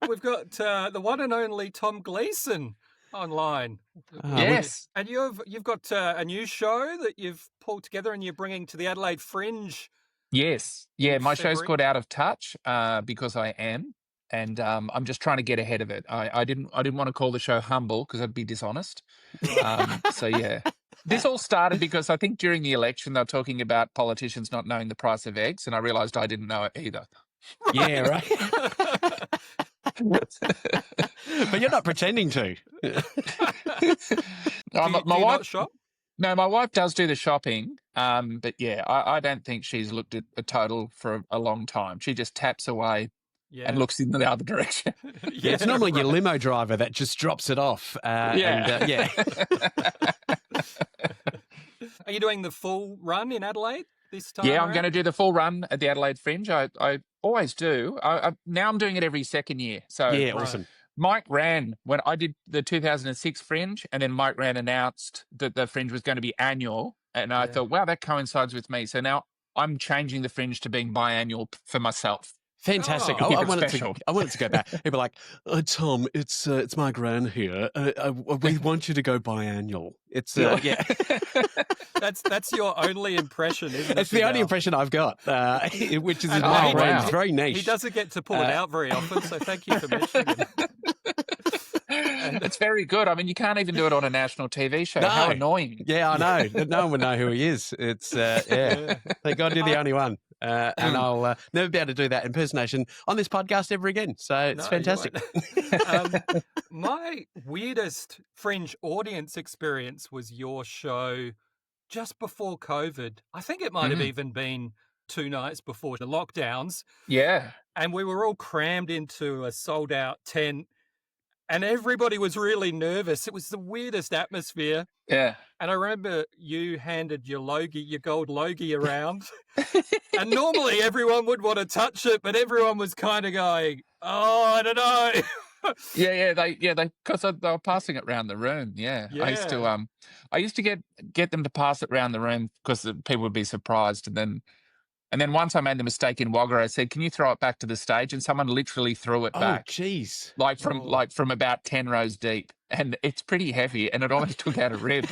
we've got the one and only Tom Gleeson online. Yes. And you've got a new show that you've pulled together and you're bringing to the Adelaide Fringe. Yes. Yeah, my show's February. called Out of Touch because I am. And I'm just trying to get ahead of it. I didn't want to call the show humble because I'd be dishonest. So, yeah. This all started because I think during the election they were talking about politicians not knowing the price of eggs, and I realised I didn't know it either. Yeah, right. But you're not pretending to. Do you not shop? No, my wife does do the shopping, but yeah, I don't think she's looked at a total for a long time. She just taps away and looks in the other direction. Yeah, it's normally your limo driver that just drops it off. Are you doing the full run in Adelaide this time? Yeah, I'm going to do the full run at the Adelaide Fringe. I always do. Now I'm doing it every second year. So yeah, awesome. Mike Rann, when I did the 2006 Fringe, and then Mike Rann announced that the Fringe was going to be annual, and I thought, wow, that coincides with me. So now I'm changing the Fringe to being biannual for myself. Fantastic. Oh, I wanted to go back. People are like, Tom, it's Mike Rann here. We want you to go biannual. It's yeah. That's your only impression, isn't it? It's the only impression I've got, which is Mike Rann. It's very niche. He doesn't get to pull it out very often, so thank you for mentioning it. It's very good. I mean, you can't even do it on a national TV show. No. How annoying. Yeah, I know. No one would know who he is. It's, Thank God you're the only one. And I'll never be able to do that impersonation on this podcast ever again. So it's fantastic. My weirdest Fringe audience experience was your show just before COVID. I think it might have even been 2 nights before the lockdowns. Yeah. And we were all crammed into a sold-out tent. And everybody was really nervous. It was the weirdest atmosphere. Yeah. And I remember you handed your gold Logie around. And normally everyone would want to touch it, but everyone was kind of going, oh, I don't know. Because they were passing it around the room. Yeah. I used to get them to pass it around the room because people would be surprised. And then once I made the mistake in Wagga, I said, can you throw it back to the stage? And someone literally threw it back. Oh, jeez. Like from about 10 rows deep. And it's pretty heavy and it almost took out a rib.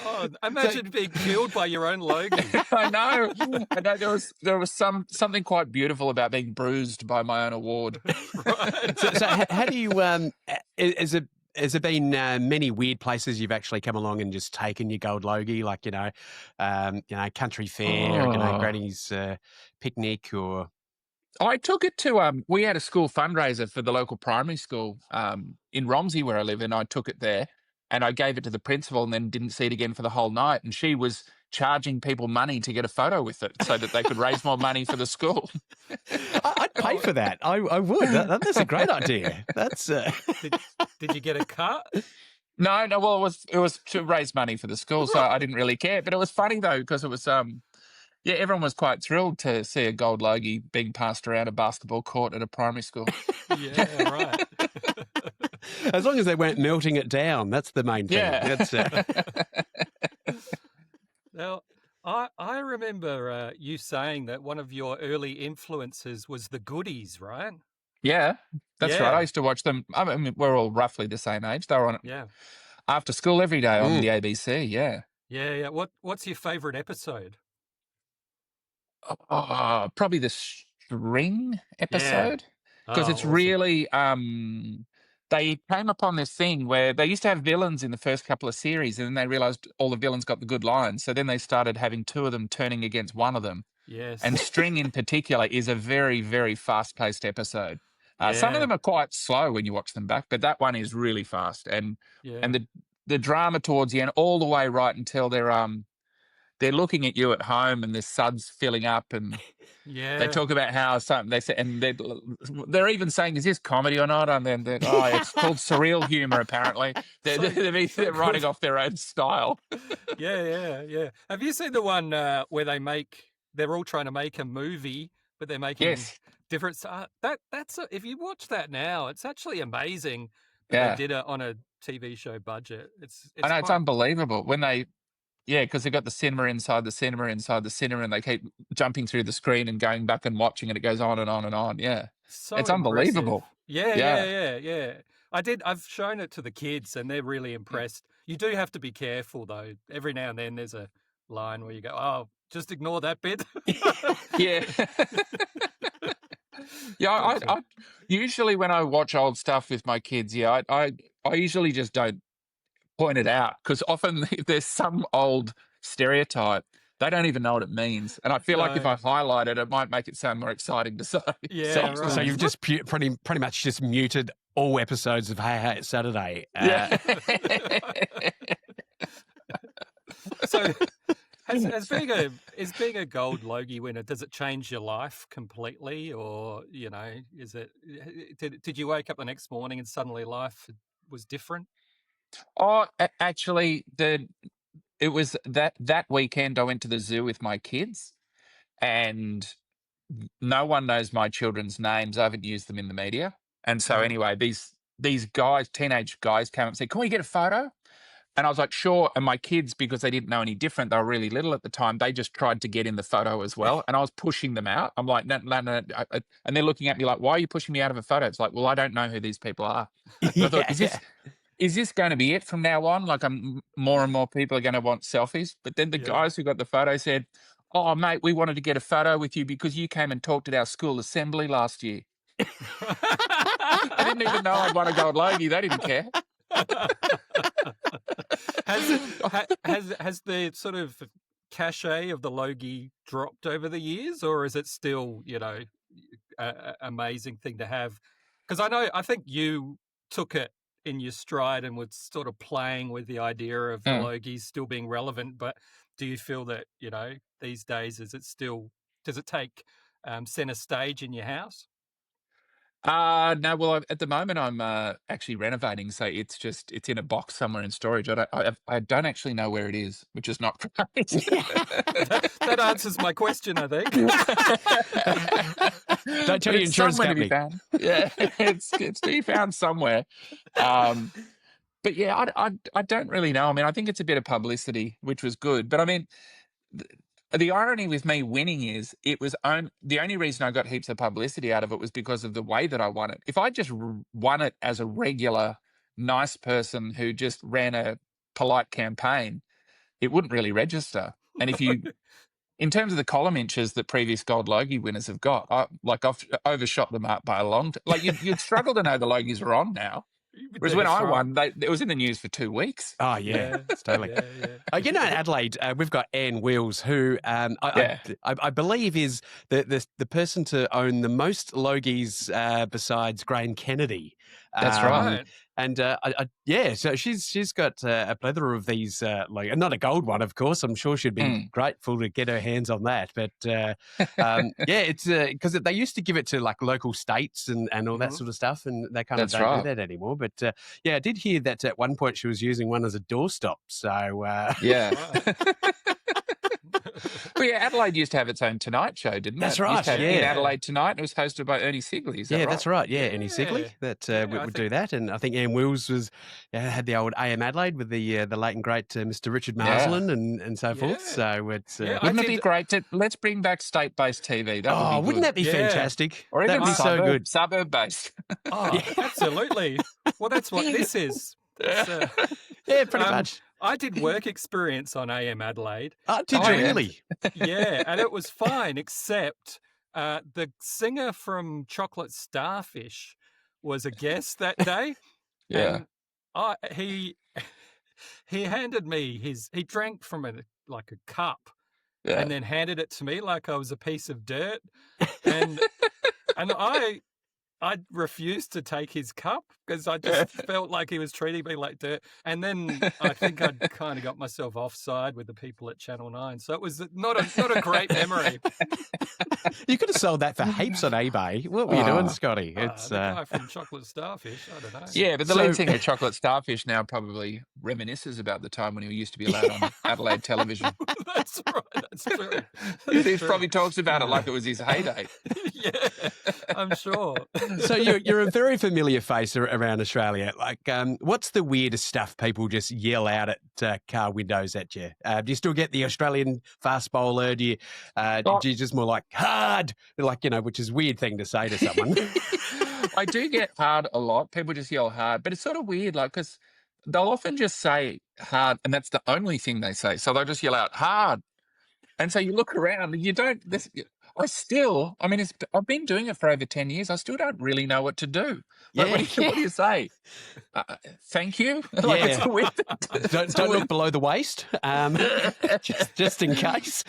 Oh, imagine being killed by your own Logie. I know. There was something quite beautiful about being bruised by my own award. Right. So how do you has there been many weird places you've actually come along and just taken your gold Logie, like country fair, Granny's picnic, or? I took it to we had a school fundraiser for the local primary school in Romsey where I live, and I took it there and I gave it to the principal and then didn't see it again for the whole night. And she was charging people money to get a photo with it so that they could raise more money for the school. I'd pay for that. I would. That's a great idea. That's. Did you get a cut? No. Well, it was to raise money for the school, so I didn't really care. But it was funny though because it was everyone was quite thrilled to see a gold Logie being passed around a basketball court at a primary school. Yeah, right. As long as they weren't melting it down, that's the main thing. Yeah. That's, Now, I remember you saying that one of your early influences was the Goodies, right? Yeah, that's right. I used to watch them. I mean, we're all roughly the same age. They were on after school every day on the ABC. Yeah. Yeah. What's your favourite episode? Probably the string episode because it's awesome. Really. They came upon this thing where they used to have villains in the first couple of series, and then they realised all the villains got the good lines. So then they started having 2 of them turning against one of them. Yes. And String in particular is a very, very fast-paced episode. Some of them are quite slow when you watch them back, but that one is really fast. And the drama towards the end, all the way right until they're looking at you at home and the suds filling up, and they talk about how something they say, and they're even saying, "Is this comedy or not?" And then it's called surreal humor. Apparently, they're writing off their own style. Yeah. Have you seen the one where they're all trying to make a movie, but they're making different? That's if you watch that now, it's actually amazing. They did it on a TV show budget. I know it's unbelievable when they. Yeah, because they've got the cinema inside the cinema inside the cinema, and they keep jumping through the screen and going back and watching, and it goes on and on and on. Yeah, So it's impressive. unbelievable. Yeah. Yeah. I've shown it to the kids and they're really impressed. You do have to be careful though. Every now and then there's a line where you go, "Oh, just ignore that bit." Yeah. Yeah, I usually when I watch old stuff with my kids, I usually just don't point it out, because often if there's some old stereotype, they don't even know what it means. And I feel like if No. I highlight it, it might make it sound more exciting to say. Yeah, So right. you've just pretty much just muted all episodes of Hey Hey It's Saturday. Yeah. So as being a gold Logie winner, does it change your life completely, or is it? Did you wake up the next morning and suddenly life was different? Oh, actually, it was that weekend I went to the zoo with my kids, and no one knows my children's names. I haven't used them in the media. And so anyway, these guys, teenage guys, came up and said, "Can we get a photo?" And I was like, "Sure." And my kids, because they didn't know any different, they were really little at the time, they just tried to get in the photo as well. And I was pushing them out. I'm like, "No, no, no." And they're looking at me like, "Why are you pushing me out of a photo?" It's like, "Well, I don't know who these people are." So I thought, is this going to be it from now on? Like, more and more people are going to want selfies. But then the guys who got the photo said, "Oh, mate, we wanted to get a photo with you because you came and talked at our school assembly last year." They didn't even know I'd won a gold Logie. They didn't care. Has the sort of cachet of the Logie dropped over the years, or is it still, a amazing thing to have? Because I think you took it in your stride and was sort of playing with the idea of the Logies still being relevant. But do you feel that, these days, does it take center stage in your house? No, well, at the moment I'm actually renovating, so it's in a box somewhere in storage. I don't actually know where it is, which is not great. That answers my question, I think. Don't tell your insurance company. Yeah, it's to be found somewhere. But yeah, I don't really know. I mean, I think it's a bit of publicity, which was good. But I mean, the irony with me winning is the only reason I got heaps of publicity out of it was because of the way that I won it. If I just won it as a regular, nice person who just ran a polite campaign, it wouldn't really register. And in terms of the column inches that previous gold Logie winners have got, I've overshot them out by a long time. Like you'd struggle to know the Logies are on now. Whereas when I won, it was in the news for 2 weeks. Oh, yeah, totally. In Adelaide, we've got Anne Wills, who I believe is the person to own the most Logies besides Graham Kennedy. That's right. And so she's got a plethora of these, not a gold one, of course. I'm sure she'd be grateful to get her hands on that. But it's because they used to give it to like local states and all that sort of stuff, and they kind of don't do that anymore. But I did hear that at one point she was using one as a doorstop. So yeah. Well, yeah, Adelaide used to have its own Tonight Show, didn't it? That's right. In Adelaide Tonight, it was hosted by Ernie Sigley. Is that right? That's right. Yeah, Ernie Sigley would do that, and I think Anne Wills had the old AM Adelaide with the late and great Mr. Richard Marsland and so forth. So it's wouldn't it be great let's bring back state-based TV? That would be wouldn't that be fantastic? Or even that'd be so good. Suburb-based. Oh, absolutely. Well, that's what this is. Yeah, pretty much. I did work experience on AM Adelaide. Did you really? Yeah, and it was fine, except the singer from Chocolate Starfish was a guest that day. Yeah. And he handed me he drank from a cup and then handed it to me like I was a piece of dirt. And I refused to take his cup because I just felt like he was treating me like dirt. And then I think I'd kind of got myself offside with the people at Channel 9. So it was not a great memory. You could have sold that for heaps on eBay. What were you doing, Scotty? It's the guy from Chocolate Starfish. I don't know. Yeah, but the lead singer of Chocolate Starfish now probably reminisces about the time when he used to be allowed on Adelaide television. That's right. That's true. He probably talks about it like it was his heyday. Yeah. I'm sure. So you're a very familiar face around Australia. Like, what's the weirdest stuff people just yell out at car windows at you? Do you still get the Australian fast bowler? Do you just more like hard, like, which is a weird thing to say to someone? I do get hard a lot. People just yell hard, but it's sort of weird, like, because they'll often just say hard, and that's the only thing they say. So they'll just yell out hard. And so you look around and you don't, I've been doing it for over 10 years. I still don't really know what to do. Like, Yeah. what do you say? Thank you? Like, Yeah. it's a weird thing Don't look below the waist, just in case.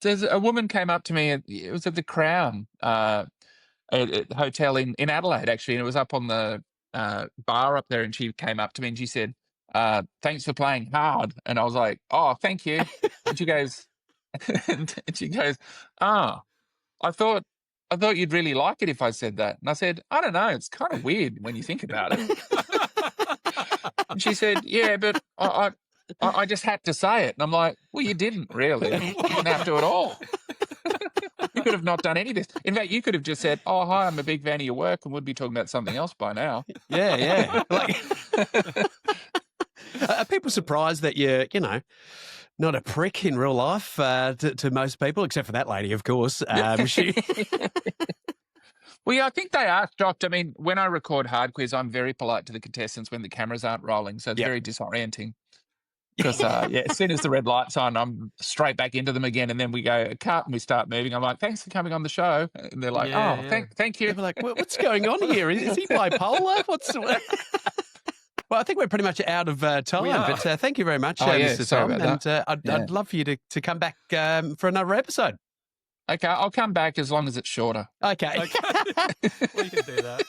There's a woman came up to me, it was at the Crown hotel in Adelaide, actually, and it was up on the bar up there, and she came up to me and she said, thanks for playing hard. And I was like, oh, thank you. And she goes, oh, I thought you'd really like it if I said that. And I said, I don't know, it's kind of weird when you think about it. And she said, yeah, but I just had to say it. And I'm like, well, you didn't really. You didn't have to at all. You could have not done any of this. In fact, you could have just said, oh, hi, I'm a big fan of your work, and we'd be talking about something else by now. Yeah. Like, are people surprised that you're, not a prick in real life to most people, except for that lady, of course? Well, yeah, I think they are shocked. I mean, when I record Hard Quiz, I'm very polite to the contestants when the cameras aren't rolling, so it's very disorienting. Because, as soon as the red light's on, I'm straight back into them again, and then we go, cut, and we start moving. I'm like, thanks for coming on the show. And they're like, thank you. They're like, what's going on here? Is he bipolar? Well, I think we're pretty much out of time, but thank you very much, Mr. Tom. And I'd love for you to come back for another episode. Okay, I'll come back as long as it's shorter. Okay. We can do that.